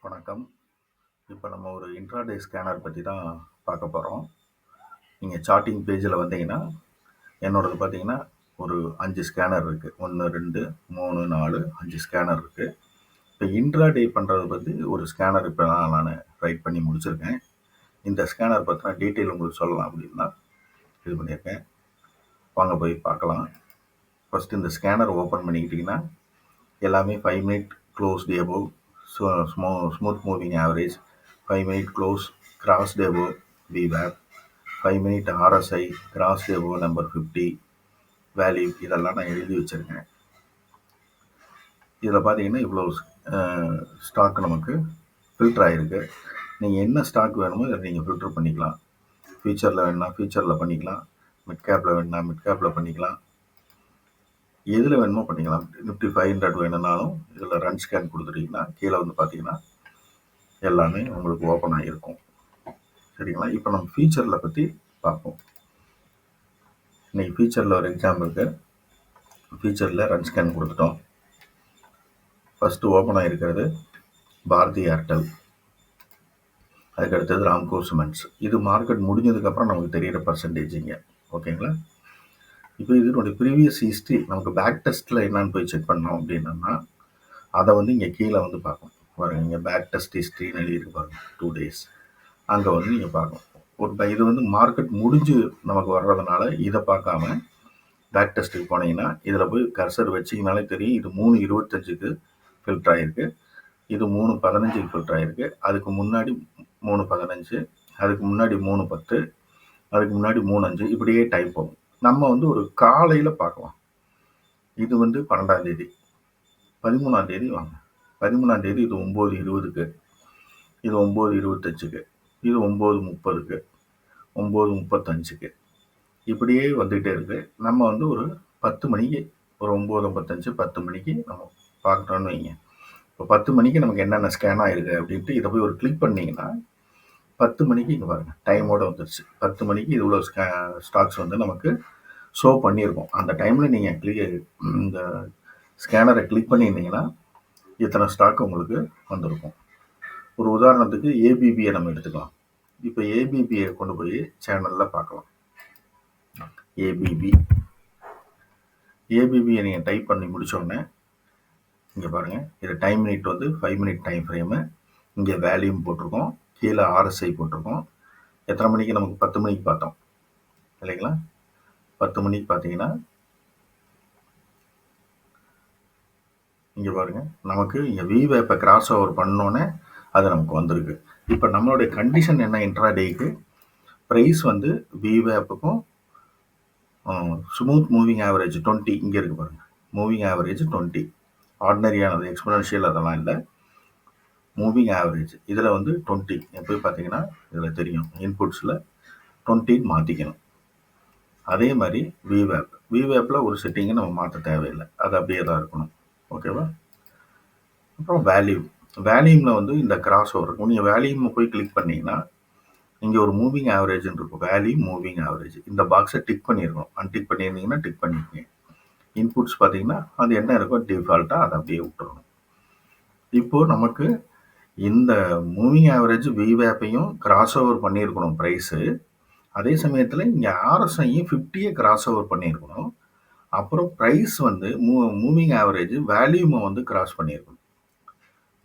வணக்கம். இப்போ நம்ம ஒரு இன்ட்ராடே ஸ்கேனர் பற்றி தான் பார்க்க போகிறோம். நீங்கள் சார்ட்டிங் பேஜில் வந்தீங்கன்னா என்னோடது பார்த்தீங்கன்னா ஒரு 5 ஸ்கேனர் இருக்குது. 1 2 3 4 5 ஸ்கேனர் இருக்குது. இப்போ இன்ட்ராடே பண்ணுறது பற்றி ஒரு ஸ்கேனர் இப்போ தான் நான் ரைட் பண்ணி முடிச்சிருக்கேன். இந்த ஸ்கேனர் பற்றின டீட்டெயில் உங்களுக்கு சொல்லலாம் அப்படின்னா இது பண்ணியிருக்கேன். வாங்க போய் பார்க்கலாம். ஃபஸ்ட்டு இந்த ஸ்கேனர் ஓப்பன் பண்ணிக்கிட்டிங்கன்னா எல்லாமே 5 minute closed above, smooth moving average, 5 minute close crossed above VWAP, 5 minute RSI crossed above number 50 value, இதெல்லாம் நான் எழுதி வச்சுருக்கேன். இதில் பார்த்தீங்கன்னா இவ்வளோ ஸ்டாக் நமக்கு ஃபில்டர் ஆகிருக்கு. நீங்கள் என்ன ஸ்டாக் வேணுமோ இதை நீங்கள் ஃபில்டர் பண்ணிக்கலாம். ஃபியூச்சரில் வேணுன்னா ஃபியூச்சரில் பண்ணிக்கலாம், மிட் கேப்பில் வேணுன்னா மிட் கேப்பில் பண்ணிக்கலாம், எதில் வேணுமோ பண்ணிக்கலாம். நிஃப்டி 500 வேணும்னாலும் இதில் ரன் ஸ்கேன் கொடுத்துட்டிங்கன்னா கீழே வந்து பார்த்தீங்கன்னா எல்லாமே உங்களுக்கு ஓப்பன் ஆகிருக்கும். சரிங்களா? இப்போ நம்ம ஃபியூச்சரில் பற்றி பார்ப்போம். இன்றைக்கி ஃபியூச்சரில் ஒரு எக்ஸாம்பிளுக்கு ஃபியூச்சரில் ரன் ஸ்கேன் கொடுத்துட்டோம். ஃபஸ்ட்டு ஓப்பன் ஆகிருக்கிறது பாரதி ஏர்டெல், அதுக்கு அடுத்தது ராம்கோ சிமெண்ட்ஸ். இது மார்க்கெட் முடிஞ்சதுக்கப்புறம் நமக்கு தெரிகிற பர்சன்டேஜிங்க. ஓகேங்களா? இப்போ இதனுடைய ப்ரீவியஸ் ஹிஸ்ட்ரி நமக்கு பேக் டெஸ்ட்டில் என்னான்னு போய் செக் பண்ணோம் அப்படின்னா அதை வந்து இங்கே கீழே வந்து பார்க்கணும். பாருங்கள், இங்கே பேக் டெஸ்ட் ஹிஸ்ட்ரின்னு எழுதியிருக்கு பாருங்கள், 2 days. அங்கே வந்து நீங்கள் பார்க்கணும். இது வந்து மார்க்கெட் முடிஞ்சு நமக்கு வர்றதுனால இதை பார்க்காம பேக் டெஸ்ட்டுக்கு போனீங்கன்னா இதில் போய் கர்சர் வச்சிங்கனாலே தெரியும். இது 3:25க்கு ஃபில்டர் ஆகிருக்கு, இது 3:15க்கு ஃபில்டர் ஆகிருக்கு, அதுக்கு முன்னாடி 3:15, அதுக்கு முன்னாடி 3:10, அதுக்கு முன்னாடி 3:05, இப்படியே டைம் போகும். நம்ம வந்து ஒரு காலையில் பார்க்கலாம். இது வந்து 12ஆம் தேதி, 13ஆம் தேதி வாங்க. 13ஆம் தேதி இது 9:20க்கு, இது 9:25க்கு, இது 9:30க்கு, 9:35க்கு, இப்படியே வந்துகிட்டே இருக்குது. நம்ம வந்து ஒரு 10 மணிக்கு, ஒரு 9:55 10 மணிக்கு நம்ம பார்க்குறோன்னு வைங்க. இப்போ 10 மணிக்கு நமக்கு என்னென்ன ஸ்கேன் ஆகிருக்கு அப்படின்ட்டு இதை போய் ஒரு கிளிக் பண்ணிங்கன்னா 10 மணிக்கு இங்கே பாருங்கள் டைமோடு வந்துருச்சு. 10 மணிக்கு இது இவ்வளோ ஸ்டாக்ஸ் வந்து நமக்கு ஷோ பண்ணியிருக்கோம். அந்த டைமில் நீங்கள் இந்த ஸ்கேனரை கிளிக் பண்ணியிருந்தீங்கன்னா இத்தனை ஸ்டாக் உங்களுக்கு வந்திருக்கும். ஒரு உதாரணத்துக்கு ஏபிபியை நம்ம எடுத்துக்கலாம். இப்போ ஏபிபியை கொண்டு போய் சேனலில் பார்க்கலாம். ஏபிபியை நீங்கள் டைப் பண்ணி முடித்தோடனே இங்கே பாருங்கள், இது டைம் மினிட் வந்து 5 மினிட் டைம் ஃப்ரேமு. இங்கே வேல்யூம் போட்டிருக்கோம், கீழே RSI போட்டிருக்கோம். எத்தனை மணிக்கு நமக்கு 10 மணிக்கு பார்த்தோம் இல்லைங்களா? 10 மணிக்கு பார்த்தீங்கன்னா இங்கே பாருங்கள், நமக்கு இங்கே VWAP கிராஸ் ஓவர் பண்ணோன்னே அது நமக்கு வந்திருக்கு. இப்போ நம்மளுடைய கண்டிஷன் என்ன? இன்ட்ராடேக்கு ப்ரைஸ் வந்து VWAPக்கும் ஸ்மூத் மூவிங் ஆவரேஜ் 20 இங்கே இருக்குது பாருங்கள். மூவிங் ஆவரேஜ் 20, ஆர்டினரியானது எக்ஸ்போனன்ஷியல் அதெல்லாம் இல்லை, மூவிங் ஆவரேஜ் இதில் வந்து 20. போய் பார்த்தீங்கன்னா இதில் தெரியும், இன்புட்ஸில் 20 மாற்றிக்கணும். அதே மாதிரி VWAPல ஒரு செட்டிங்கை நம்ம மாற்ற தேவையில்லை, அது அப்படியே தான் இருக்கணும். ஓகேவா? அப்புறம் வேல்யூமில் வந்து இந்த கிராஸ் ஓவர் இருக்கும். நீங்கள் வேல்யூமை போய் கிளிக் பண்ணிங்கன்னா இங்கே ஒரு மூவிங் ஆவரேஜ்னு இருக்கும், வேல்யூ மூவிங் ஆவரேஜ். இந்த பாக்ஸை டிக் பண்ணியிருக்கோம். அன்டிக் பண்ணியிருந்தீங்கன்னா டிக் பண்ணியிருக்கீங்க. இன்புட்ஸ் பார்த்தீங்கன்னா அது என்ன இருக்கோ டிஃபால்ட்டாக அதை அப்படியே விட்டுறணும். இப்போது நமக்கு இந்த மூவிங் ஆவரேஜ் VWAPையும் கிராஸ் ஓவர் பண்ணியிருக்கணும் ப்ரைஸு. அதே சமயத்தில் இங்கே RSIயும் 50 கிராஸ் ஓவர் பண்ணியிருக்கணும். அப்புறம் ப்ரைஸ் வந்து மூவிங் ஆவரேஜ் வேல்யூமை வந்து கிராஸ் பண்ணியிருக்கணும்.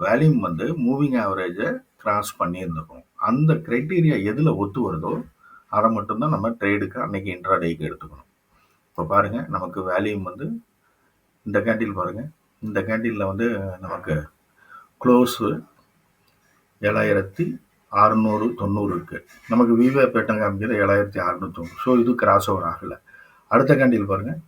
வேல்யூம் வந்து மூவிங் ஆவரேஜை கிராஸ் பண்ணியிருந்துருக்கணும். அந்த க்ரைட்டீரியா எதில் ஒத்து வருதோ அதை மட்டும்தான் நம்ம ட்ரேடுக்கு அன்றைக்கி இன்ட்ராடேக்கு எடுத்துக்கணும். இப்போ பாருங்கள், நமக்கு வேல்யூம் வந்து இந்த கேண்டில் பாருங்கள், இந்த கேண்டிலில் வந்து நமக்கு க்ளோஸு 7690 இருக்குது. நமக்கு VWAP பேட்டன் காமிக்கிறது 7690. ஸோ இது கிராஸ் ஓவர் ஆகலை. அடுத்த கேண்டில் பாருங்கள்,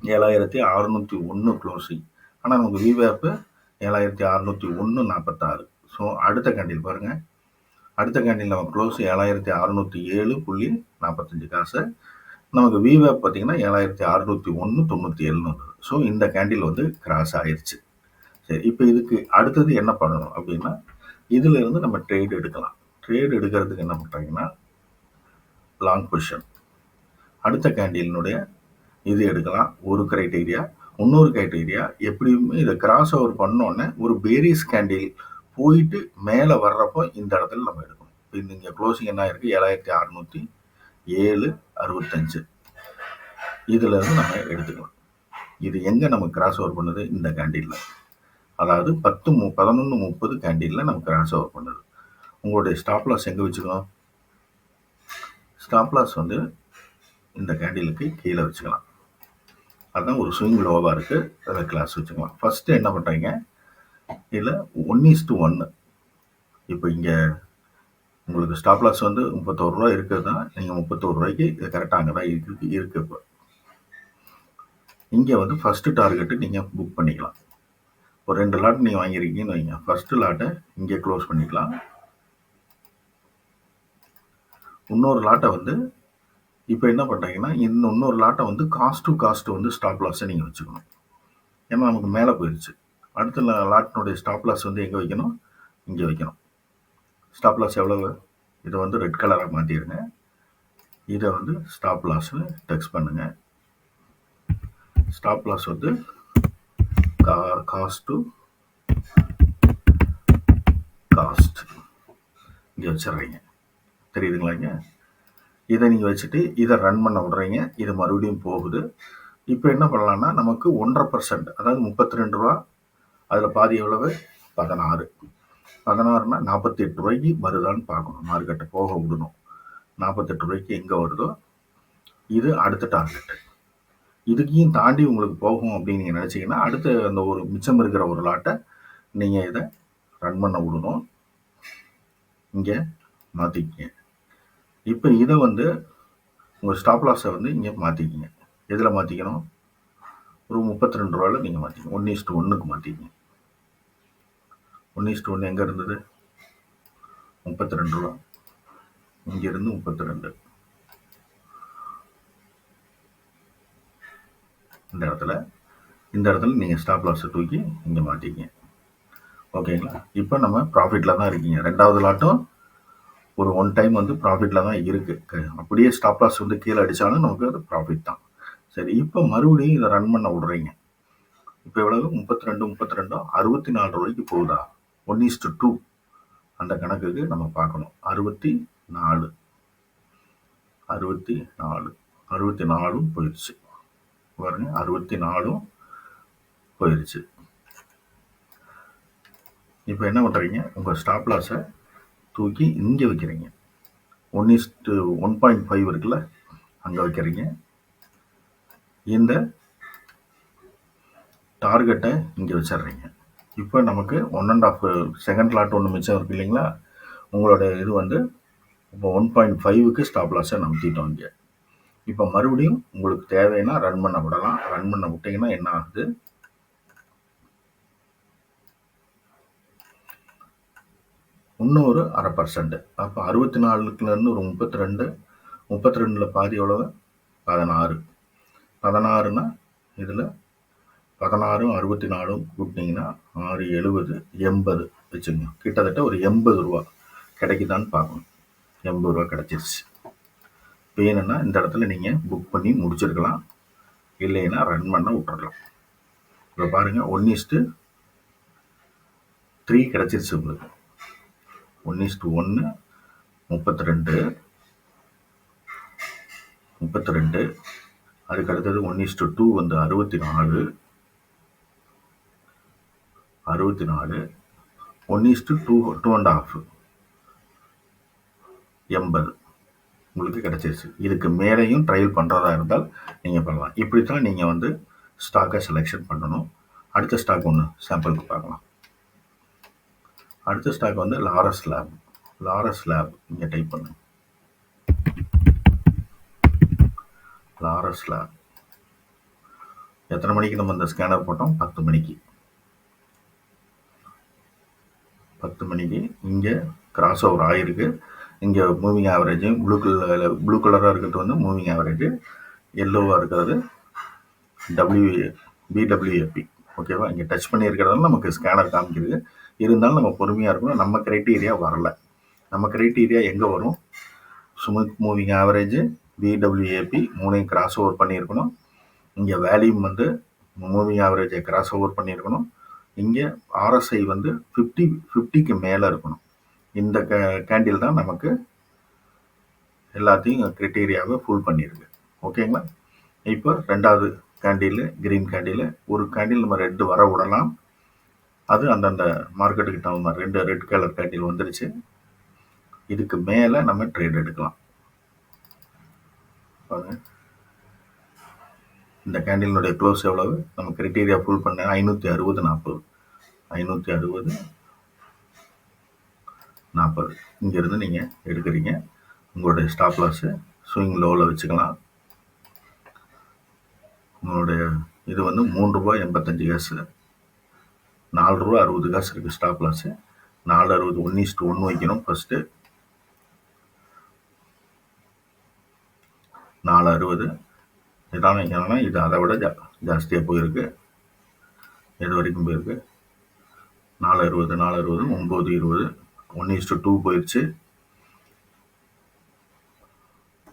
7601 க்ளோசிங். ஆனால் நமக்கு VWAP 7601.46. ஸோ அடுத்த கேண்டில் பாருங்கள், அடுத்த கேண்டில் நம்ம க்ளோஸ் 7607.45 காசு. நமக்கு VWAP பார்த்தீங்கன்னா 7601.97 வந்தது. ஸோ இந்த கேண்டில் வந்து கிராஸ் ஆயிடுச்சு. சரி, இப்போ இதுக்கு அடுத்தது என்ன பண்ணணும் அப்படின்னா இதில் இருந்து நம்ம ட்ரேட் எடுக்கலாம். ட்ரேட் எடுக்கிறதுக்கு என்ன பண்ணுறாங்கன்னா லாங் பொசிஷன், அடுத்த கேண்டிலினுடைய இது எடுக்கலாம். ஒரு க்ரைட்டீரியா. இன்னொரு க்ரைட்டீரியா, எப்படியுமே இதை கிராஸ் ஓவர் பண்ணோன்னே ஒரு பேரிஸ் கேண்டில் போயிட்டு மேலே வர்றப்போ இந்த இடத்துல நம்ம எடுக்கணும். இப்போ இங்கே க்ளோசிங் என்ன இருக்குது, 7607.65. இதில் இருந்து நம்ம எடுத்துக்கலாம். இது எங்கே நமக்கு கிராஸ் ஓவர் பண்ணுது, இந்த கேண்டிலில். அதாவது 11:30 கேண்டிலில் நமக்கு கிராஸ் ஓவர் பண்ணுது. உங்களுடைய ஸ்டாப் லாஸ் எங்கே வச்சுக்கணும், ஸ்டாப் லாஸ் வந்து இந்த கேண்டிலுக்கு கீழே வச்சுக்கலாம். அதுதான் ஒரு ஸ்விங் லோவாக இருக்குது, அதில் கிளாஸ் வச்சுக்கலாம். ஃபஸ்ட்டு என்ன பண்ணுறீங்க, இதில் 1:1. இப்போ இங்கே உங்களுக்கு ஸ்டாப் லாஸ் வந்து 31 ரூபா இருக்குது தான், நீங்கள் 31 ரூபாய்க்கு இது கரெக்டாக அங்கே தான் இருக்குது. இப்போ இங்கே வந்து ஃபஸ்ட்டு டார்கெட்டு நீங்கள் புக் பண்ணிக்கலாம். ஒரு 2 லாட் நீங்கள் வாங்கியிருக்கீங்கன்னு வைங்க, ஃபஸ்ட்டு லாட்டை இங்கே க்ளோஸ் பண்ணிக்கலாம். இன்னொரு லாட்டை வந்து இப்போ என்ன பண்ணுறீங்கன்னா, இன்னொரு லாட்டை வந்து காஸ்ட் டு காஸ்ட் வந்து ஸ்டாப் லாஸை நீங்கள் வச்சுக்கணும். ஏன்னா நமக்கு மேலே போயிடுச்சு. அடுத்த லாட்டினுடைய ஸ்டாப் லாஸ் வந்து எங்கே வைக்கணும், இங்கே வைக்கணும். ஸ்டாப் லாஸ் எவ்வளவு, இதை வந்து ரெட் கலராக மாற்றிடுங்க. இதை வந்து ஸ்டாப் லாஸ்னு டெக்ஸ்ட் பண்ணுங்கள். ஸ்டாப் லாஸ் வந்து காஸ்ட் டு காஸ்ட் இங்கே வச்சிடுறீங்க. தெரியுதுங்களா? இங்கே இதை நீங்கள் வச்சுட்டு இதை ரன் பண்ண விடுறீங்க. இது மறுபடியும் போகுது. இப்போ என்ன பண்ணலான்னா, நமக்கு 1.5%, அதாவது 32 ரூபா, அதில் பாதி எவ்வளவு, 16. 16னா 48 ரூபாய்க்கு வருதான்னு பார்க்கணும். மார்க்கெட்டை போக விடணும். 48 ரூபாய்க்கு எங்கே வருதோ இது அடுத்த டார்கெட். இதுக்கையும் தாண்டி உங்களுக்கு போகும் அப்படின்னு நீங்கள் நினச்சிங்கன்னா, அடுத்து அந்த ஒரு மிச்சம் இருக்கிற ஒரு லாட்டை நீங்கள் இதை ரன் பண்ண விடணும். இங்கே மாற்றிக்கிங்க. இப்போ இதை வந்து உங்கள் ஸ்டாப் லாஸை வந்து இங்கே மாற்றிக்கிங்க. எதில் மாற்றிக்கணும், ஒரு 32 ரூபாயில் நீங்கள் மாற்றிக்கணும். 1:1க்கு மாற்றிக்கிங்க. 1:1 எங்கே இருந்தது, 32 ரூபா. இங்கிருந்து 32. இந்த இடத்துல நீங்கள் ஸ்டாப் லாஸை தூக்கி இங்கே மாற்றிக்கிங்க. ஓகேங்களா? இப்போ நம்ம ப்ராஃபிட்டில் தான் இருக்கீங்க. ரெண்டாவது லாட்டும் ஒரு 1 டைம் வந்து ப்ராஃபிட்டில் தான் இருக்குது. அப்படியே ஸ்டாப் லாஸ் வந்து கீழே அடித்தாலும் நமக்கு அது ப்ராஃபிட் தான். சரி, இப்போ மறுபடியும் இதை ரன் பண்ண விடுறீங்க. இப்போ எவ்வளவு, 32 64 ரூபாய்க்கு போகுதா, 1:2 அந்த கணக்குக்கு நம்ம பார்க்கணும். 64 போயிடுச்சு பாருங்க. 64 போயிடுச்சு. இப்போ என்ன பண்ணுறீங்க, உங்கள் ஸ்டாப் லாஸை தூக்கி இங்கே வைக்கிறீங்க. 1:1.5 இருக்குல்ல, அங்கே வைக்கிறீங்க. இந்த டார்கெட்டை இங்கே வச்சிடுறீங்க. இப்போ நமக்கு 1.5 செகண்ட் லாட் ஒன்று மிச்சம் இருக்குது இல்லைங்களா. உங்களோட இது வந்து இப்போ 1.5க்கு ஸ்டாப் லாஸை நம்பிட்டோம் இங்கே. இப்போ மறுபடியும் உங்களுக்கு தேவைன்னா ரன் பண்ண விடலாம். ரன் பண்ண விட்டிங்கன்னா என்ன ஆகுது, இன்னொரு 0.5%. அப்போ 64லேருந்து ஒரு 32. 32ல் பாதி எவ்வளவு, 16. 16னா இதில் 16 64 கூட்டினீங்கன்னா 6 70 80 வச்சுங்க. கிட்டத்தட்ட ஒரு 80 ரூபா கிடைக்குதான்னு பார்க்கணும். 80 ரூபா கிடச்சிருச்சு. வேணும்னா இந்த இடத்துல நீங்கள் புக் பண்ணி முடிச்சிருக்கலாம், இல்லைன்னா ரன் பண்ண விட்டுறலாம். இப்போ பாருங்கள், 1:3 கிடச்சிருச்சு உங்களுக்கு. 1:1 32. அதுக்கு அடுத்தது 1:2 வந்து 64. 1:2 2.5 80 உங்களுக்கு கிடச்சிருச்சு. இதுக்கு மேலேயும் ட்ரையல் பண்ணுறதா இருந்தால் நீங்கள் பண்ணலாம். இப்படி தான் நீங்கள் வந்து ஸ்டாக்கை செலெக்ஷன் பண்ணணும். அடுத்த ஸ்டாக் ஒன்று சாம்பிளுக்கு பார்க்கலாம். அடுத்த ஸ்டாக் வந்து லாரஸ் லேப். இங்கே டைப் பண்ணுங்க, லாரஸ் லேப். எத்தனை மணிக்கு நம்ம இந்த ஸ்கேனர் போட்டோம், 10 மணிக்கு. 10 மணிக்கு இங்கே கிராஸ் ஓவர் ஆகிருக்கு. இங்கே மூவிங் ஆவரேஜ் ப்ளூ கலராக இருக்கிறது வந்து மூவிங் ஆவரேஜ், எல்லோவாக இருக்கிறது பிடபிள்யூஎப்பி. ஓகேவா? இங்கே டச் பண்ணியிருக்கிறதால நமக்கு ஸ்கேனர் காமிக்கிறது. இருந்தாலும் நம்ம பொறுமையாக இருக்கணும். நம்ம க்ரைட்டீரியா வரல. நம்ம க்ரைட்டீரியா எங்கே வரும், ஸ்மூத் மூவிங் ஆவரேஜ், பிடபிள்யூஏபி மூணையும் கிராஸ் ஓவர் பண்ணியிருக்கணும். இங்கே வேல்யூம் வந்து மூவிங் ஆவரேஜை கிராஸ் ஓவர் பண்ணியிருக்கணும். இங்கே ஆர்எஸ்ஐ வந்து 50க்கு மேலே இருக்கணும். இந்த கேண்டில் தான் நமக்கு எல்லாத்தையும் கிரைட்டீரியாவை ஃபுல் பண்ணியிருக்கு. ஓகேங்களா? இப்போ ரெண்டாவது கேண்டில், கிரீன் கேண்டில். ஒரு கேண்டில் நம்ம ரெட் வர விடலாம். அது அந்தந்த மார்க்கெட்டுக்கு தகுந்த மாதிரி ரெட் கலர் கேண்டில் வந்துருச்சு. இதுக்கு மேலே நம்ம ட்ரேட் எடுக்கலாம். பாருங்க, இந்த கேண்டிலுடைய க்ளோஸ் எவ்வளவு? நம்ம கிரைட்டீரியா ஃபுல் பண்ண 560.40. 560.40. இங்கேருந்து நீங்கள் எடுக்கிறீங்க. உங்களுடைய ஸ்டாப் லாஸு ஸ்விங் லோவில் வச்சுக்கலாம். உங்களுடைய இது வந்து ₹3.85. ₹4.60 இருக்குது ஸ்டாப் லாஸு. 4.60 1:1 வைக்கணும். ஃபஸ்ட்டு 4.60 இதான் வைக்கணும்னா இது அதை விட ஜாஸ்தியாக போயிருக்கு. எது வரைக்கும் போயிருக்கு? 4.60 9:20 1:2 போயிடுச்சு.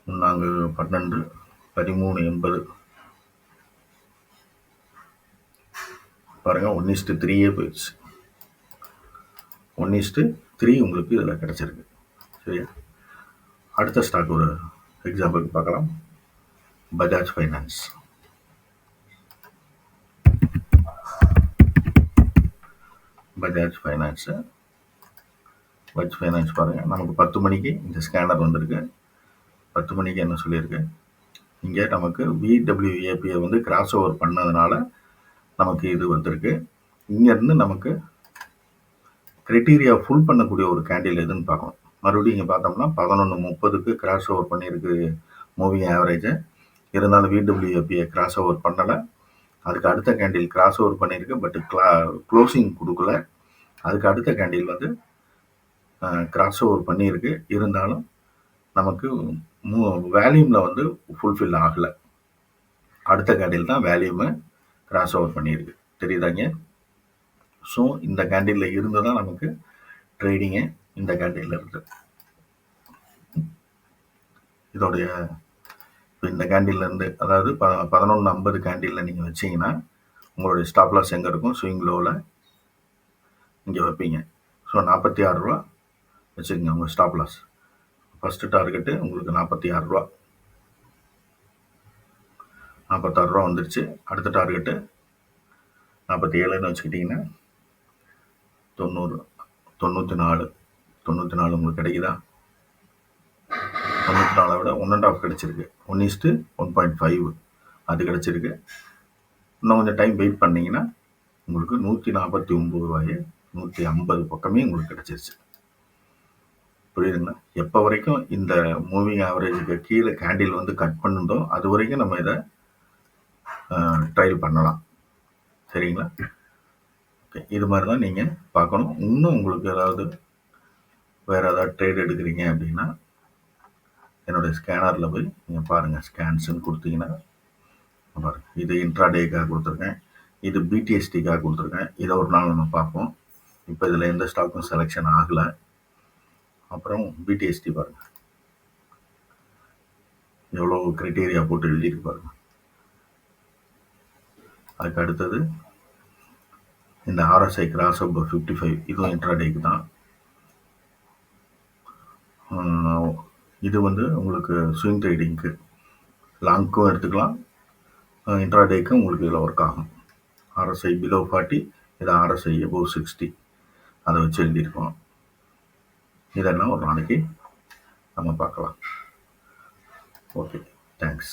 12 13.80 பாருங்க, 1:3 போயிடுச்சு. 1:3 உங்களுக்கு இதில் கிடச்சிருக்கு. சரியா? அடுத்த ஸ்டாக் ஒரு எக்ஸாம்பிளுக்கு பார்க்கலாம். பஜாஜ் ஃபைனான்ஸ். பஜாஜ் ஃபைனான்ஸு பாருங்கள், நமக்கு 10 மணிக்கு இந்த ஸ்கேனர் வந்திருக்கு. 10 மணிக்கு என்ன சொல்லியிருக்கு? இங்கே நமக்கு VWAPயை வந்து கிராஸ் ஓவர் பண்ணதுனால நமக்கு இது வந்திருக்கு. இங்கேருந்து நமக்கு கிரைட்டீரியா ஃபுல் பண்ணக்கூடிய ஒரு கேண்டில் எதுன்னு பார்க்கணும். மறுபடியும் இங்கே பார்த்தோம்னா 11:30க்கு கிராஸ் ஓவர் பண்ணியிருக்கு மூவிங் ஆவரேஜை. இருந்தாலும் VWAPயை கிராஸ் ஓவர் பண்ணலை. அதுக்கு அடுத்த கேண்டில் கிராஸ் ஓவர் பண்ணியிருக்கு, பட் க்ளோசிங் கொடுக்கல. அதுக்கு அடுத்த கேண்டில் வந்து கிராஸ் ஓவர் பண்ணியிருக்கு. இருந்தாலும் நமக்கு வேல்யூமில் வந்து ஃபுல்ஃபில் ஆகலை. அடுத்த கேண்டில் தான் வேல்யூமை கிராஸ் ஓவர் பண்ணியிருக்கு. தெரியுதாங்க? ஸோ இந்த கேண்டிலில் இருந்து தான் நமக்கு ட்ரேடிங்கே இந்த கேண்டிலில் இருக்குது. இதோடைய இந்த கேண்டில்லேருந்து, அதாவது 11:50 கேண்டிலில் நீங்கள் வச்சிங்கன்னா உங்களுடைய ஸ்டாப் லாஸ் எங்கே இருக்கும்? ஸ்விங் லோவில் இங்கே வைப்பீங்க. ஸோ 46 ரூபா வச்சுக்கோங்க உங்கள் ஸ்டாப் லாஸ். ஃபஸ்ட்டு டார்கெட்டு உங்களுக்கு 46 ரூபா. 46 ரூபா வந்துருச்சு. அடுத்த டார்கெட்டு 47ன்னு வச்சுக்கிட்டிங்கன்னா 90 94 உங்களுக்கு கிடைக்குதா? 94 விட 1.5 கிடச்சிருக்கு. 1:1.5 அது கிடச்சிருக்கு. இன்னும் கொஞ்சம் டைம் வெயிட் பண்ணிங்கன்னா உங்களுக்கு 149 ரூபாயே 150 பக்கமே உங்களுக்கு கிடச்சிருச்சு. புரியுதுங்களா? எப்போ வரைக்கும் இந்த மூவிங் ஆவரேஜுக்கு கீழே கேண்டில் வந்து கட் பண்ணுதோ அது வரைக்கும் நம்ம இதை ட்ரையல் பண்ணலாம். சரிங்களா? ஓகே, இது மாதிரி தான் நீங்கள் பார்க்கணும். இன்னும் உங்களுக்கு ஏதாவது வேறு ஏதாவது ட்ரேட் எடுக்கிறீங்க அப்படின்னா என்னுடைய ஸ்கேனரில் போய் நீங்கள் பாருங்கள். ஸ்கேன்ஸுன்னு கொடுத்தீங்கன்னா பாருங்கள், இது இன்ட்ராடேக்காக கொடுத்துருக்கேன், இது BTSTக்காக கொடுத்துருக்கேன். இதை ஒரு நாள் நம்ம பார்ப்போம். இப்போ இதில் எந்த ஸ்டாக்கும் செலெக்ஷன் ஆகலை. அப்புறம் BTST பாருங்கள், எவ்வளோ க்ரைட்டீரியா போட்டு எழுதியிருக்கு பாருங்கள். அதுக்கு அடுத்தது இந்த RSI கிராஸ் ஓவர் 55, இதுவும் இன்ட்ராடேக்கு தான். இது வந்து உங்களுக்கு ஸ்விங் ட்ரேடிங்க்கு லாங்க்கும் எடுத்துக்கலாம், இன்ட்ராடேக்கும் உங்களுக்கு இதில் ஒர்க் ஆகும். RSI பிலோ 40, இது RSI above 60, அதை வச்சு எழுதியிருக்கோம். இதெல்லாம் ஒரு நாளைக்கு நம்ம பார்க்கலாம். Okay, thanks.